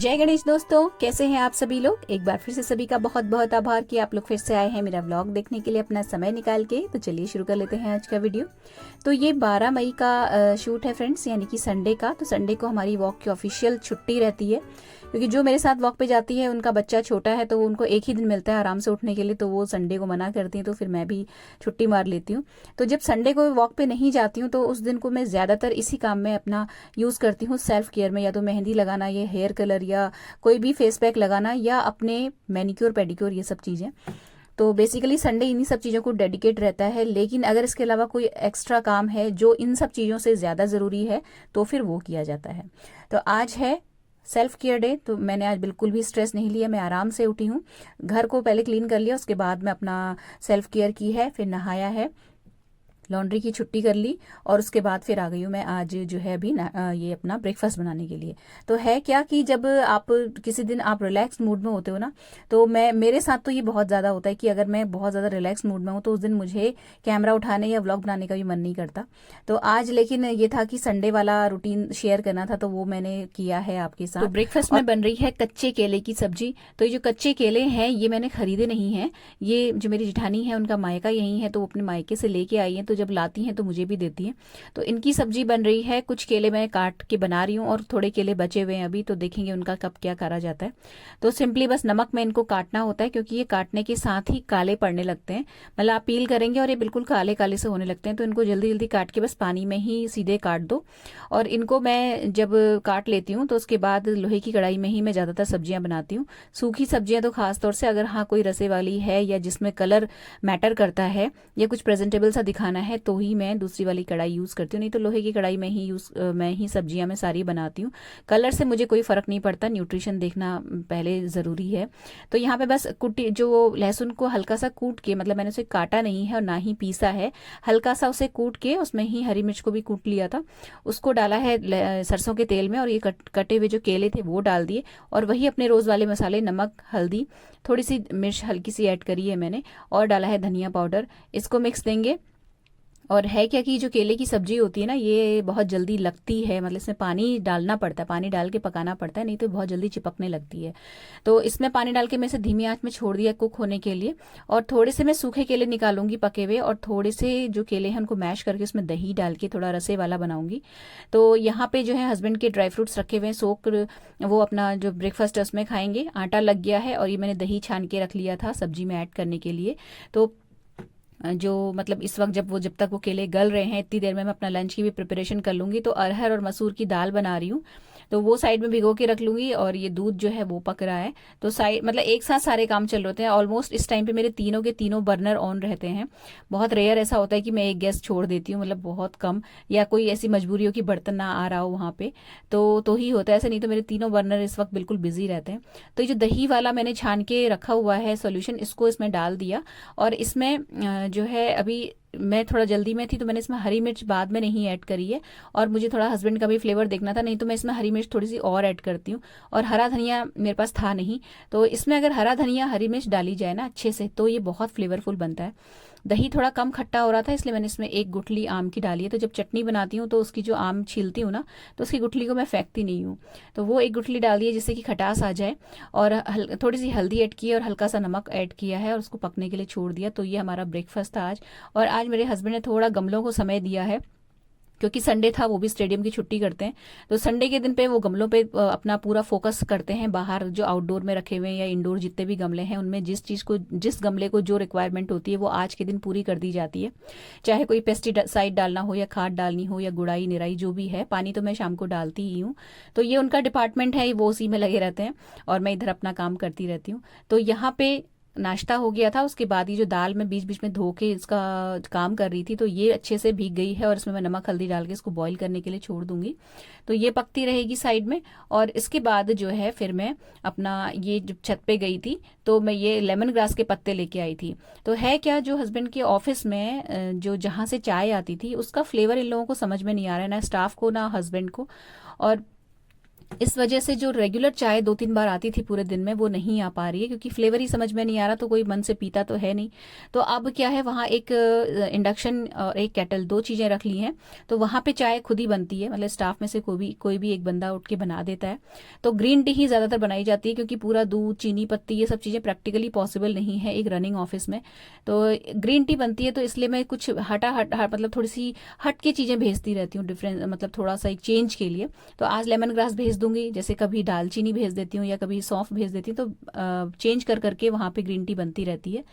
जय गणेश दोस्तों, कैसे हैं आप सभी लोग। एक बार फिर से सभी का बहुत बहुत आभार कि आप लोग फिर से आए हैं मेरा व्लॉग देखने के लिए अपना समय निकाल के। तो चलिए शुरू कर लेते हैं आज का वीडियो। तो ये 12 मई का शूट है फ्रेंड्स, यानी कि संडे का। तो संडे को हमारी वॉक की ऑफिशियल छुट्टी रहती है, क्योंकि जो मेरे साथ वॉक पे जाती है उनका बच्चा छोटा है, तो उनको एक ही दिन मिलता है आराम से उठने के लिए, तो वो संडे को मना करती हैं, तो फिर मैं भी छुट्टी मार लेती हूँ। तो जब संडे को वॉक पे नहीं जाती हूँ तो उस दिन को मैं ज़्यादातर इसी काम में अपना यूज़ करती हूँ, सेल्फ केयर में। या तो मेहंदी लगाना, या हेयर कलर, या कोई भी फेस पैक लगाना, या अपने मैनिक्योर पेडिक्योर, ये सब चीज़ें। तो बेसिकली संडे इन्हीं सब चीज़ों को डेडिकेट रहता है। लेकिन अगर इसके अलावा कोई एक्स्ट्रा काम है जो इन सब चीज़ों से ज़्यादा ज़रूरी है तो फिर वो किया जाता है। तो आज है सेल्फ केयर डे, तो मैंने आज बिल्कुल भी स्ट्रेस नहीं लिया। मैं आराम से उठी हूँ, घर को पहले क्लीन कर लिया, उसके बाद में अपना सेल्फ केयर की है, फिर नहाया है, लॉन्ड्री की छुट्टी कर ली, और उसके बाद फिर आ गई हूँ मैं आज जो है अभी ये अपना ब्रेकफास्ट बनाने के लिए। तो है क्या कि जब आप किसी दिन आप रिलैक्स मूड में होते हो ना, तो मेरे साथ तो ये बहुत ज़्यादा होता है कि अगर मैं बहुत ज़्यादा रिलैक्स मूड में हूँ तो उस दिन मुझे कैमरा उठाने या व्लॉग बनाने का भी मन नहीं करता। तो आज लेकिन ये था कि संडे वाला रूटीन शेयर करना था, तो वो मैंने किया है आपके साथ। तो ब्रेकफास्ट में बन रही है कच्चे केले की सब्जी। तो ये जो कच्चे केले हैं ये मैंने खरीदे नहीं हैं, ये जो मेरी जिठानी है उनका मायका यही है, तो वो अपने मायके से लेके आई हैं, तो जब लाती हैं तो मुझे भी देती हैं। तो इनकी सब्जी बन रही है। कुछ केले मैं काट के बना रही हूँ और थोड़े केले बचे हुए हैं अभी, तो देखेंगे उनका कब क्या करा जाता है। तो सिंपली बस नमक में इनको काटना होता है, क्योंकि ये काटने के साथ ही काले पड़ने लगते हैं। मतलब आप पील करेंगे और ये बिल्कुल काले काले से होने लगते हैं, तो इनको जल्दी जल्दी काट के बस पानी में ही सीधे काट दो। और इनको मैं जब काट लेती हूँ तो उसके बाद लोहे की कढ़ाई में ही मैं ज़्यादातर सब्जियाँ बनाती हूँ। सूखी सब्जियाँ तो खासतौर से, अगर हाँ कोई रसे वाली है या जिसमें कलर मैटर करता है या कुछ प्रेजेंटेबल सा दिखाना है, तो ही मैं दूसरी वाली कढ़ाई यूज़ करती हूँ। नहीं तो लोहे की कढ़ाई में ही मैं ही सब्जियाँ मैं सारी बनाती हूँ। कलर से मुझे कोई फ़र्क नहीं पड़ता, न्यूट्रिशन देखना पहले ज़रूरी है। तो यहाँ पे बस कुटी जो लहसुन को हल्का सा कूट के, मतलब मैंने उसे काटा नहीं है और ना ही पीसा है, हल्का सा उसे कूट के उसमें ही हरी मिर्च को भी कूट लिया था, उसको डाला है सरसों के तेल में, और ये कटे हुए जो केले थे वो डाल दिए, और वही अपने रोज़ वाले मसाले, नमक, हल्दी, थोड़ी सी मिर्च हल्की सी ऐड करी है मैंने, और डाला है धनिया पाउडर। इसको मिक्स देंगे। और है क्या कि जो केले की सब्जी होती है ना, ये बहुत जल्दी लगती है, मतलब इसमें पानी डालना पड़ता है, पानी डाल के पकाना पड़ता है, नहीं तो बहुत जल्दी चिपकने लगती है। तो इसमें पानी डाल के मैं इसे धीमी आंच में छोड़ दिया कुक होने के लिए। और थोड़े से मैं सूखे केले निकालूंगी पके हुए, और थोड़े से जो केले हैं उनको मैश करके उसमें दही डाल के थोड़ा रसे वाला बनाऊंगी। तो यहाँ पे जो है हस्बैंड के ड्राई फ्रूट्स रखे हुए हैं सोक, वो अपना जो ब्रेकफास्ट है उसमें खाएंगे। आटा लग गया है, और ये मैंने दही छान के रख लिया था सब्जी में ऐड करने के लिए। तो जो मतलब इस वक्त जब तक वो केले गल रहे हैं, इतनी देर में मैं अपना लंच की भी प्रिपरेशन कर लूँगी। तो अरहर और मसूर की दाल बना रही हूँ, तो वो साइड में भिगो के रख लूँगी, और ये दूध जो है वो पक रहा है। तो साइड मतलब एक साथ सारे काम चल रहे होते हैं ऑलमोस्ट। इस टाइम पे मेरे तीनों के तीनों बर्नर ऑन रहते हैं। बहुत रेयर ऐसा होता है कि मैं एक गैस छोड़ देती हूँ, मतलब बहुत कम, या कोई ऐसी मजबूरी हो कि बर्तन ना आ रहा हो वहाँ पे, तो ही होता है ऐसा, नहीं तो मेरे तीनों बर्नर इस वक्त बिल्कुल बिजी रहते हैं। तो ये जो दही वाला मैंने छान के रखा हुआ है सॉल्यूशन, इसको इसमें डाल दिया। और इसमें जो है अभी मैं थोड़ा जल्दी में थी, तो मैंने इसमें हरी मिर्च बाद में नहीं ऐड करी है, और मुझे थोड़ा हस्बैंड का भी फ्लेवर देखना था, नहीं तो मैं इसमें हरी मिर्च थोड़ी सी और ऐड करती हूँ। और हरा धनिया मेरे पास था नहीं, तो इसमें अगर हरा धनिया हरी मिर्च डाली जाए ना अच्छे से, तो ये बहुत फ्लेवरफुल बनता है। दही थोड़ा कम खट्टा हो रहा था, इसलिए मैंने इसमें एक गुठली आम की डाली है। तो जब चटनी बनाती हूँ तो उसकी जो आम छीलती हूँ ना, तो उसकी गुठली को मैं फेंकती नहीं हूँ, तो वो एक गुठली डाल दी है जिससे कि खटास आ जाए। और थोड़ी सी हल्दी ऐड की है, और हल्का सा नमक ऐड किया है, और उसको पकने के लिए छोड़ दिया। तो ये हमारा ब्रेकफास्ट था आज। और आज मेरे हस्बैंड ने थोड़ा गमलों को समय दिया है, क्योंकि संडे था, वो भी स्टेडियम की छुट्टी करते हैं। तो संडे के दिन पे वो गमलों पे अपना पूरा फोकस करते हैं। बाहर जो आउटडोर में रखे हुए हैं या इंडोर जितने भी गमले हैं, उनमें जिस गमले को जो रिक्वायरमेंट होती है वो आज के दिन पूरी कर दी जाती है। चाहे कोई पेस्टिसाइड डालना हो, या खाद डालनी हो, या गुड़ाई निराई जो भी है, पानी तो मैं शाम को डालती ही हूँ। तो ये उनका डिपार्टमेंट है, वो उसी में लगे रहते हैं, और मैं इधर अपना काम करती रहती हूँ। तो यहाँ पे नाश्ता हो गया था, उसके बाद ये जो दाल मैं बीच बीच में धो के इसका काम कर रही थी, तो ये अच्छे से भीग गई है, और इसमें मैं नमक हल्दी डाल के इसको बॉईल करने के लिए छोड़ दूंगी। तो ये पकती रहेगी साइड में। और इसके बाद जो है फिर मैं अपना ये जब छत पे गई थी, तो मैं ये लेमन ग्रास के पत्ते लेके आई थी। तो है क्या, जो हस्बैंड के ऑफिस में जो जहाँ से चाय आती थी उसका फ्लेवर इन लोगों को समझ में नहीं आ रहा है, ना स्टाफ को ना हस्बैंड को। और इस वजह से जो रेगुलर चाय 2-3 बार आती थी पूरे दिन में वो नहीं आ पा रही है, क्योंकि फ्लेवर ही समझ में नहीं आ रहा, तो कोई मन से पीता तो है नहीं। तो अब क्या है, वहाँ एक इंडक्शन और एक केटल, 2 चीज़ें रख ली हैं। तो वहाँ पे चाय खुद ही बनती है, मतलब स्टाफ में से कोई भी एक बंदा उठ के बना देता है। तो ग्रीन टी ही ज़्यादातर बनाई जाती है, क्योंकि पूरा दूध, चीनी पत्ती, ये सब चीज़ें प्रैक्टिकली पॉसिबल नहीं है एक रनिंग ऑफिस में। तो ग्रीन टी बनती है, तो इसलिए मैं कुछ मतलब थोड़ी सी हट के चीज़ें भेजती रहती हूँ, डिफरेंट, मतलब थोड़ा सा एक चेंज के लिए। तो आज लेमन ग्रास भेज दूंगी, जैसे कभी दालचीनी भेज देती हूँ या कभी सौंफ भेज देती हूँ, तो चेंज कर करके वहाँ पे ग्रीन टी बनती रहती है।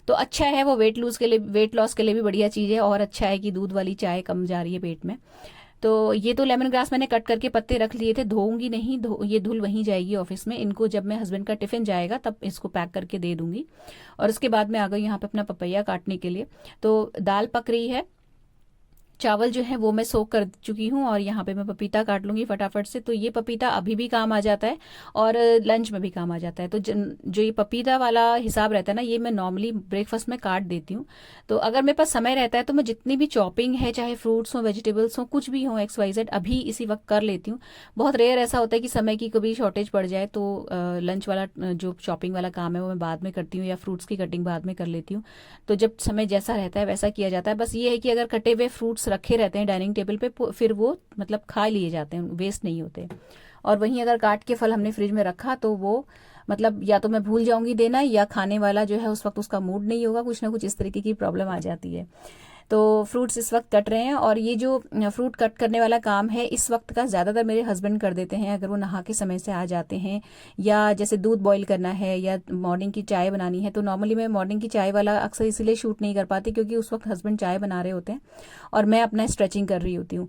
तो अच्छा है, वो वेट लॉस के लिए भी बढ़िया चीज़ है, और अच्छा है कि दूध वाली चाय कम जा रही है पेट में। तो ये तो लेमन ग्रास मैंने कट करके पत्ते रख लिए थे, धोऊंगी नहीं, ये धुल वहीं जाएगी ऑफिस में। इनको जब मैं हस्बैंड का टिफिन जाएगा तब इसको पैक करके दे दूंगी। और उसके बाद मैं आ गई यहाँ पे अपना पपैया काटने के लिए। तो दाल पक रही है, चावल जो है वो मैं सोक कर चुकी हूँ, और यहाँ पे मैं पपीता काट लूंगी फटाफट से। तो ये पपीता अभी भी काम आ जाता है और लंच में भी काम आ जाता है। तो जो ये पपीता वाला हिसाब रहता है ना, ये मैं नॉर्मली ब्रेकफास्ट में काट देती हूँ। तो अगर मेरे पास समय रहता है तो मैं जितनी भी चॉपिंग है, चाहे फ्रूट्स हो, वेजिटेबल्स हो, कुछ भी हो, XYZ, अभी इसी वक्त कर लेती हूँ। बहुत रेयर ऐसा होता है कि समय की कभी शॉर्टेज पड़ जाए, तो लंच वाला जो चॉपिंग वाला काम है वो मैं बाद में करती हूँ, या फ्रूट्स की कटिंग बाद में कर लेती हूँ। तो जब समय जैसा रहता है वैसा किया जाता है। बस ये है कि अगर कटे हुए फ्रूट्स रखे रहते हैं डाइनिंग टेबल पे, फिर वो मतलब खा लिए जाते हैं, वेस्ट नहीं होते। और वहीं अगर काट के फल हमने फ्रिज में रखा तो वो मतलब या तो मैं भूल जाऊंगी देना, या खाने वाला जो है उस वक्त उसका मूड नहीं होगा, कुछ ना कुछ इस तरीके की प्रॉब्लम आ जाती है। तो फ्रूट्स इस वक्त कट रहे हैं, और ये जो फ्रूट कट करने वाला काम है इस वक्त का ज़्यादातर मेरे हस्बैंड कर देते हैं, अगर वो नहा के समय से आ जाते हैं, या जैसे दूध बॉईल करना है या मॉर्निंग की चाय बनानी है। तो नॉर्मली मैं मॉर्निंग की चाय वाला अक्सर इसीलिए शूट नहीं कर पाती, क्योंकि उस वक्त हस्बैंड चाय बना रहे होते हैं और मैं अपना स्ट्रेचिंग कर रही होती हूँ।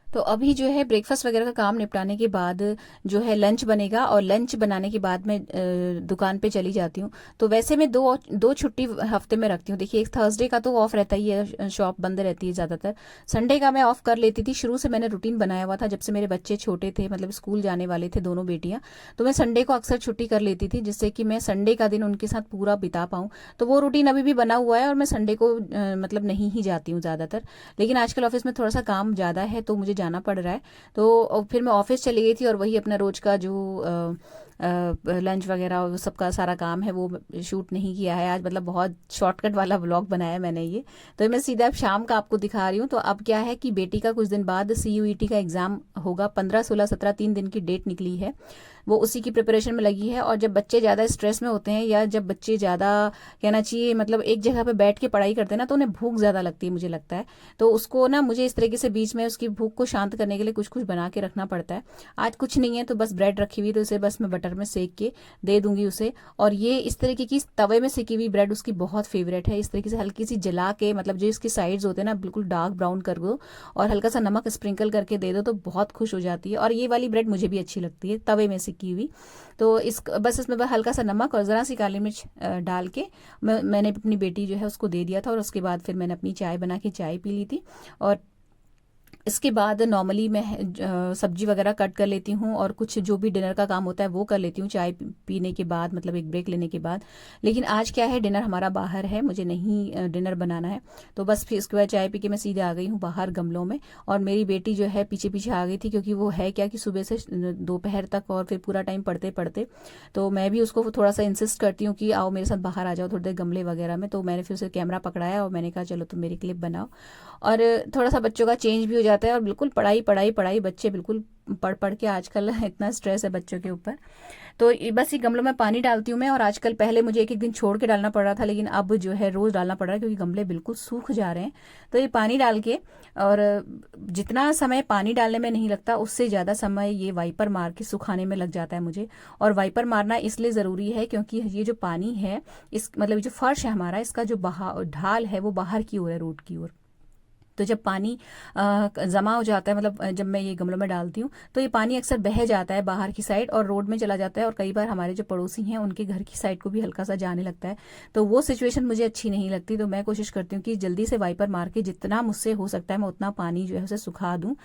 तो अभी जो है ब्रेकफास्ट वगैरह का काम निपटाने के बाद जो है लंच बनेगा, और लंच बनाने के बाद मैं दुकान पे चली जाती हूँ। तो वैसे मैं दो छुट्टी हफ्ते में रखती हूँ। देखिए, एक थर्सडे का तो ऑफ रहता ही है, शॉप बंद रहती है ज़्यादातर। संडे का मैं ऑफ कर लेती थी, शुरू से मैंने रूटीन बनाया हुआ था, जब से मेरे बच्चे छोटे थे, मतलब स्कूल जाने वाले थे दोनों बेटियाँ। तो मैं संडे को अक्सर छुट्टी कर लेती थी, जिससे कि मैं संडे का दिन उनके साथ पूरा बिता पाऊँ। तो वो रूटीन अभी भी बना हुआ है, और मैं संडे को मतलब नहीं ही जाती हूँ ज़्यादातर। लेकिन आजकल ऑफिस में थोड़ा सा काम ज़्यादा है, तो मुझे जाना पड़ रहा है। तो फिर मैं ऑफिस चली गई थी, और वही अपना रोज का जो लंच वगैरह सबका सारा काम है वो शूट नहीं किया है आज। मतलब बहुत शॉर्टकट वाला व्लॉग बनाया है मैंने ये। तो मैं सीधा अब शाम का आपको दिखा रही हूँ। तो अब क्या है कि बेटी का कुछ दिन बाद CUET का एग्जाम होगा, 15, 16, 17, 3 दिन की डेट निकली है, वो उसी की प्रिपरेशन में लगी है। और जब बच्चे ज़्यादा स्ट्रेस में होते हैं, या जब बच्चे ज़्यादा, कहना चाहिए मतलब एक जगह पे बैठ के पढ़ाई करते हैं ना, तो उन्हें भूख ज़्यादा लगती है, मुझे लगता है। तो उसको ना, मुझे इस तरीके से बीच में उसकी भूख को शांत करने के लिए कुछ कुछ बना के रखना पड़ता है। आज कुछ नहीं है, तो बस ब्रेड रखी हुई, तो इसे बस मैं बटर में सेक के दे दूंगी उसे। और ये इस तरीके की तवे में सेकी हुई ब्रेड उसकी बहुत फेवरेट है। इस तरीके से हल्की सी जला के, मतलब जो इसके साइड्स होते हैं ना, बिल्कुल डार्क ब्राउन कर दो, और हल्का सा नमक स्प्रिंकल करके दे दो, तो बहुत खुश हो जाती है। और ये वाली ब्रेड मुझे भी अच्छी लगती है, तवे में सेकी हुई। तो बस इसमें हल्का सा नमक और ज़रा सी काली मिर्च डाल के मैंने अपनी बेटी जो है उसको दे दिया था। और उसके बाद फिर मैंने अपनी चाय बना के चाय पी ली थी। और इसके बाद नॉर्मली मैं सब्जी वगैरह कट कर लेती हूँ, और कुछ जो भी डिनर का काम होता है वो कर लेती हूँ चाय पीने के बाद, मतलब एक ब्रेक लेने के बाद। लेकिन आज क्या है, डिनर हमारा बाहर है, मुझे नहीं डिनर बनाना है। तो बस फिर इसके बाद चाय पी के मैं सीधे आ गई हूँ बाहर गमलों में। और मेरी बेटी जो है पीछे पीछे आ गई थी, क्योंकि वो है क्या कि सुबह से दोपहर तक और फिर पूरा टाइम पढ़ते पढ़ते, तो मैं भी उसको थोड़ा सा इंसिस्ट करती हूँ कि आओ मेरे साथ बाहर आ जाओ थोड़ी देर गमले वगैरह में। तो मैंने फिर उसे कैमरा पकड़ाया और मैंने कहा चलो तुम मेरी क्लिप बनाओ, और थोड़ा सा बच्चों का चेंज भी हो जाता है। और बिल्कुल पढ़ाई पढ़ाई पढ़ाई, बच्चे बिल्कुल पढ़ पढ़ के आजकल इतना स्ट्रेस है बच्चों के ऊपर। तो बस ये गमलों में पानी डालती हूँ मैं। और आजकल, पहले मुझे एक एक दिन छोड़ के डालना पड़ रहा था, लेकिन अब जो है रोज डालना पड़ रहा है, क्योंकि गमले बिल्कुल सूख जा रहे हैं। तो ये पानी डाल के, और जितना समय पानी डालने में नहीं लगता, उससे ज़्यादा समय ये वाइपर मार के सुखाने में लग जाता है मुझे। और वाइपर मारना इसलिए ज़रूरी है क्योंकि ये जो पानी है, इस मतलब जो फर्श है हमारा, इसका जो ढाल है वो बाहर की ओर है, रोड की ओर। तो जब पानी जमा हो जाता है, मतलब जब मैं ये गमलों में डालती हूँ, तो ये पानी अक्सर बह जाता है बाहर की साइड और रोड में चला जाता है। और कई बार हमारे जो पड़ोसी हैं उनके घर की साइड को भी हल्का सा जाने लगता है। तो वो सिचुएशन मुझे अच्छी नहीं लगती। तो मैं कोशिश करती हूँ कि जल्दी से वाइपर मार के जितना मुझसे हो सकता है मैं उतना पानी जो है उसे सुखा दूँ।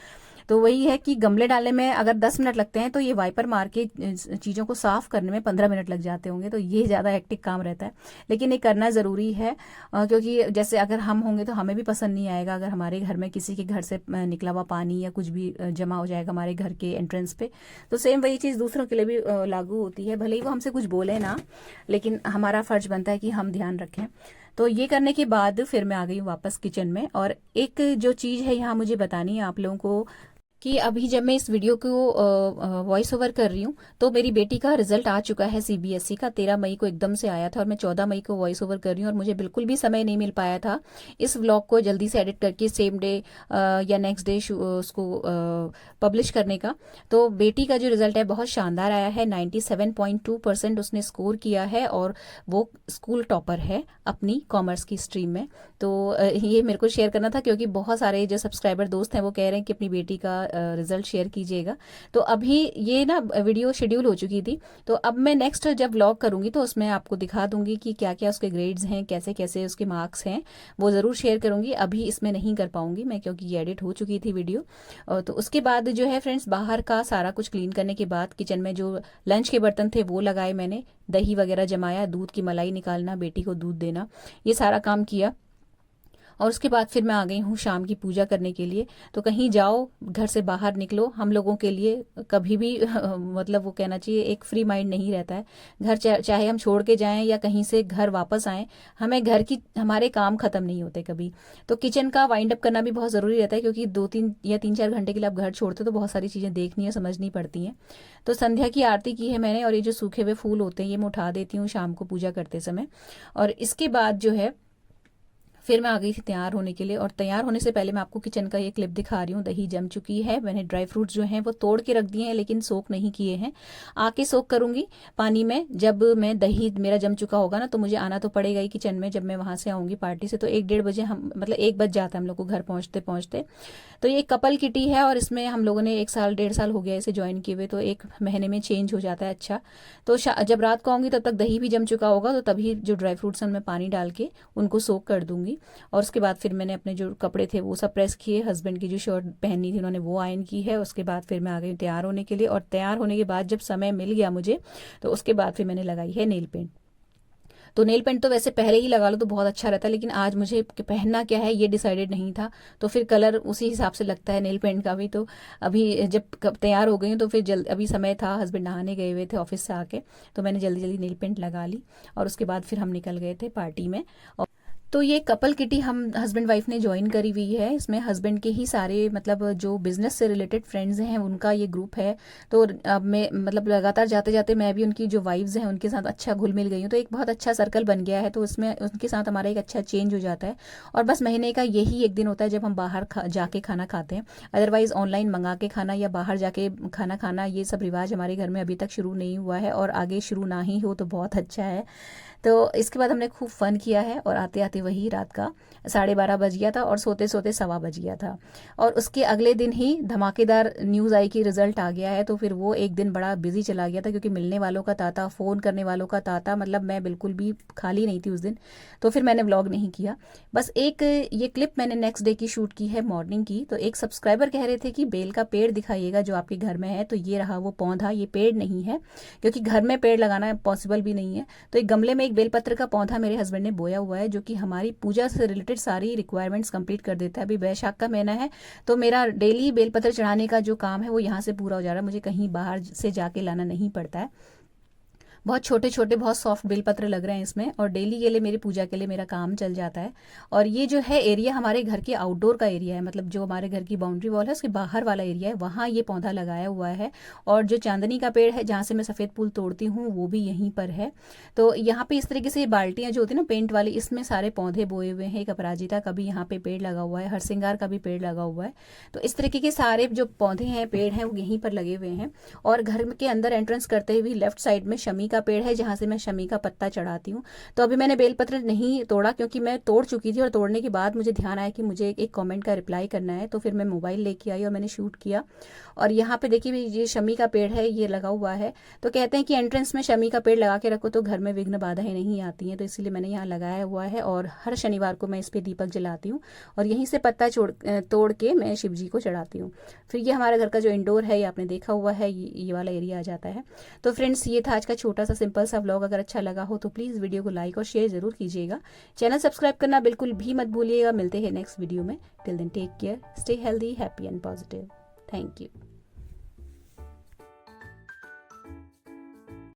तो वही है कि गमले डालने में अगर 10 मिनट लगते हैं तो ये वाइपर मार के चीज़ों को साफ करने में 15 मिनट लग जाते होंगे। तो ये ज़्यादा हेक्टिक काम रहता है, लेकिन ये करना ज़रूरी है क्योंकि जैसे अगर हम होंगे तो हमें भी पसंद नहीं आएगा अगर हमारे घर में किसी के घर से निकला हुआ पानी या कुछ भी जमा हो जाएगा हमारे घर के एंट्रेंस पे। तो सेम वही चीज़ दूसरों के लिए भी लागू होती है, भले ही वो हमसे कुछ बोले ना, लेकिन हमारा फ़र्ज बनता है कि हम ध्यान रखें। तो ये करने के बाद फिर मैं आ गई हूँ वापस किचन में, और एक जो चीज़ है यहाँ मुझे बतानी है आप लोगों को कि अभी जब मैं इस वीडियो को वॉइस ओवर कर रही हूँ तो मेरी बेटी का रिजल्ट आ चुका है सीबीएसई का। 13 मई को एकदम से आया था और मैं 14 मई को वॉइस ओवर कर रही हूँ, और मुझे बिल्कुल भी समय नहीं मिल पाया था इस व्लॉग को जल्दी से एडिट करके सेम डे या नेक्स्ट डे उसको पब्लिश करने का। तो बेटी का जो रिजल्ट है बहुत शानदार आया है, 97.2% उसने स्कोर किया है, और वो स्कूल टॉपर है अपनी कॉमर्स की स्ट्रीम में। तो ये मेरे को शेयर करना था क्योंकि बहुत सारे जो सब्सक्राइबर दोस्त हैं वो कह रहे हैं कि अपनी बेटी का रिजल्ट शेयर कीजिएगा। तो अभी ये ना वीडियो शेड्यूल हो चुकी थी, तो अब मैं नेक्स्ट जब व्लॉग करूंगी तो उसमें आपको दिखा दूंगी कि क्या क्या उसके ग्रेड्स हैं, कैसे कैसे उसके मार्क्स हैं, वो ज़रूर शेयर करूंगी। अभी इसमें नहीं कर पाऊंगी मैं क्योंकि ये एडिट हो चुकी थी वीडियो। तो उसके बाद जो है फ्रेंड्स, बाहर का सारा कुछ क्लीन करने के बाद किचन में जो लंच के बर्तन थे वो लगाए मैंने, दही वगैरह जमाया, दूध की मलाई निकालना, बेटी को दूध देना, ये सारा काम किया। और उसके बाद फिर मैं आ गई हूँ शाम की पूजा करने के लिए। तो कहीं जाओ, घर से बाहर निकलो, हम लोगों के लिए कभी भी मतलब वो कहना चाहिए एक फ्री माइंड नहीं रहता है। घर चाहे हम छोड़ के जाएं या कहीं से घर वापस आएं, हमें घर की हमारे काम खत्म नहीं होते कभी। तो किचन का वाइंड अप करना भी बहुत ज़रूरी रहता है क्योंकि 2-3 या 3-4 घंटे के लिए आप घर छोड़ते हो तो बहुत सारी चीज़ें देखनी है, समझनी पड़ती हैं। तो संध्या की आरती की है मैंने, और ये जो सूखे हुए फूल होते हैं ये मैं उठा देती हूँ शाम को पूजा करते समय। और इसके बाद जो है फिर मैं आ गई थी तैयार होने के लिए, और तैयार होने से पहले मैं आपको किचन का ये क्लिप दिखा रही हूँ। दही जम चुकी है, मैंने ड्राई फ्रूट्स जो हैं वो तोड़ के रख दिए हैं लेकिन सोक नहीं किए हैं, आके सोक करूंगी पानी में। जब मैं दही मेरा जम चुका होगा ना तो मुझे आना तो पड़ेगा ही किचन में, जब मैं वहां से आऊंगी पार्टी से। तो 1-1:30 बजे हम मतलब 1 बज जाता है हम लोग को घर पहुंचते पहुंचते। तो ये कपल किटी है और इसमें हम लोगों ने 1-1.5 साल हो गया इसे ज्वाइन किए हुए, तो 1 महीने में चेंज हो जाता है। अच्छा, तो जब रात को आऊंगी तब तक दही भी जम चुका होगा, तो तभी जो ड्राई फ्रूट्स हैं उनमें पानी डाल के उनको सोक कर दूंगी। और उसके बाद फिर मैंने अपने जो कपड़े थे वो सब प्रेस किए, हस्बैंड की जो शर्ट पहननी थी उन्होंने वो आयरन की है। उसके बाद फिर मैं आ गई तैयार होने के लिए, और तैयार होने के बाद जब समय मिल गया मुझे तो उसके बाद फिर मैंने लगाई है नेल पेंट। तो नेल पेंट तो वैसे पहले ही लगा लो तो बहुत अच्छा रहता है, लेकिन आज मुझे पहनना क्या है ये डिसाइडेड नहीं था, तो फिर कलर उसी हिसाब से लगता है नेल पेंट का भी। तो अभी जब तैयार हो गई हूँ तो फिर अभी समय था, हस्बैंड नहाने गए हुए थे ऑफिस से आके, तो मैंने जल्दी जल्दी नेल पेंट लगा ली और उसके बाद फिर हम निकल गए थे पार्टी में। तो ये कपल किटी हम हस्बैंड वाइफ ने ज्वाइन करी हुई है, इसमें हस्बैंड के ही सारे मतलब जो बिजनेस से रिलेटेड फ्रेंड्स हैं उनका ये ग्रुप है। तो अब मैं मतलब लगातार जाते जाते मैं भी उनकी जो वाइफ्स हैं उनके साथ अच्छा घुल मिल गई हूँ, तो एक बहुत अच्छा सर्कल बन गया है। तो उसमें उनके साथ हमारा एक अच्छा चेंज हो जाता है, और बस महीने का यही एक दिन होता है जब हम बाहर जाके खाना खाते हैं। अदरवाइज ऑनलाइन मंगा के खाना या बाहर जाके खाना खाना ये सब रिवाज हमारे घर में अभी तक शुरू नहीं हुआ है, और आगे शुरू ना ही हो तो बहुत अच्छा है। तो इसके बाद हमने खूब फन किया है, और आते आते वही रात का 12:30 बज गया था और सोते सोते 1:15 बज गया था। और उसके अगले दिन ही धमाकेदार न्यूज़ आई कि रिजल्ट आ गया है, तो फिर वो एक दिन बड़ा बिजी चला गया था क्योंकि मिलने वालों का तांता, फ़ोन करने वालों का तांता, मतलब मैं बिल्कुल भी खाली नहीं थी उस दिन। तो फिर मैंने व्लॉग नहीं किया। बस एक ये क्लिप मैंने नेक्स्ट डे की शूट की है मॉर्निंग की। तो एक सब्सक्राइबर कह रहे थे कि बेल का पेड़ दिखाइएगा जो आपके घर में है, तो ये रहा वो पौधा। ये पेड़ नहीं है क्योंकि घर में पेड़ लगाना पॉसिबल भी नहीं है, तो एक गमले में एक बेलपत्र का पौधा मेरे हस्बैंड ने बोया हुआ है जो कि हमारी पूजा से रिलेटेड सारी रिक्वायरमेंट्स कंप्लीट कर देता है। अभी वैशाख का महीना है तो मेरा डेली बेलपत्र चढ़ाने का जो काम है वो यहाँ से पूरा हो जा रहा है, मुझे कहीं बाहर से जाके लाना नहीं पड़ता है। बहुत छोटे छोटे बहुत सॉफ्ट बेलपत्र लग रहे हैं इसमें, और डेली के लिए मेरी पूजा के लिए मेरा काम चल जाता है। और ये जो है एरिया हमारे घर के आउटडोर का एरिया है, मतलब जो हमारे घर की बाउंड्री वॉल है उसके बाहर वाला एरिया है, वहाँ ये पौधा लगाया हुआ है। और जो चांदनी का पेड़ है जहाँ से मैं सफ़ेद फूल तोड़ती हूँ वो भी यहीं पर है। तो यहाँ पे इस तरीके से बाल्टियाँ जो होती है ना पेंट वाली, इसमें सारे पौधे बोए हुए हैं। एक अपराजिता का भी यहाँ पे पेड़ लगा हुआ है, हरसिंगार का भी पेड़ लगा हुआ है। तो इस तरीके के सारे जो पौधे हैं पेड़ हैं वो यहीं पर लगे हुए हैं। और घर के अंदर एंट्रेंस करते हुए लेफ्ट साइड में शमी का पेड़ है जहाँ से मैं शमी का पत्ता चढ़ाती हूँ। तो अभी मैंने बेलपत्र नहीं तोड़ा क्योंकि मैं तोड़ चुकी थी, और तोड़ने के बाद मुझे ध्यान आया कि मुझे एक कमेंट का रिप्लाई करना है, तो फिर मैं मोबाइल लेके आई और मैंने शूट किया। और यहाँ पे देखिए ये शमी का पेड़ है, ये लगा हुआ है। तो कहते हैं कि एंट्रेंस में शमी का पेड़ लगा के रखो तो घर में विघ्न बाधाएं नहीं आती हैं, तो इसलिए मैंने यहाँ लगाया हुआ है। और हर शनिवार को मैं इस पर दीपक जलाती हूँ और यहीं से पत्ता तोड़ के मैं शिव जी को चढ़ाती हूँ। फिर ये हमारे घर का जो इंडोर है, ये आपने देखा हुआ है, ये वाला एरिया आ जाता है। तो फ्रेंड्स, ये था आज का छोटा सा सिंपल सा व्लॉग। अगर अच्छा लगा हो तो प्लीज़ वीडियो को लाइक और शेयर ज़रूर कीजिएगा। चैनल सब्सक्राइब करना बिल्कुल भी मत भूलिएगा। मिलते हैं नेक्स्ट वीडियो में। Till then take care, stay healthy, happy and positive. Thank you.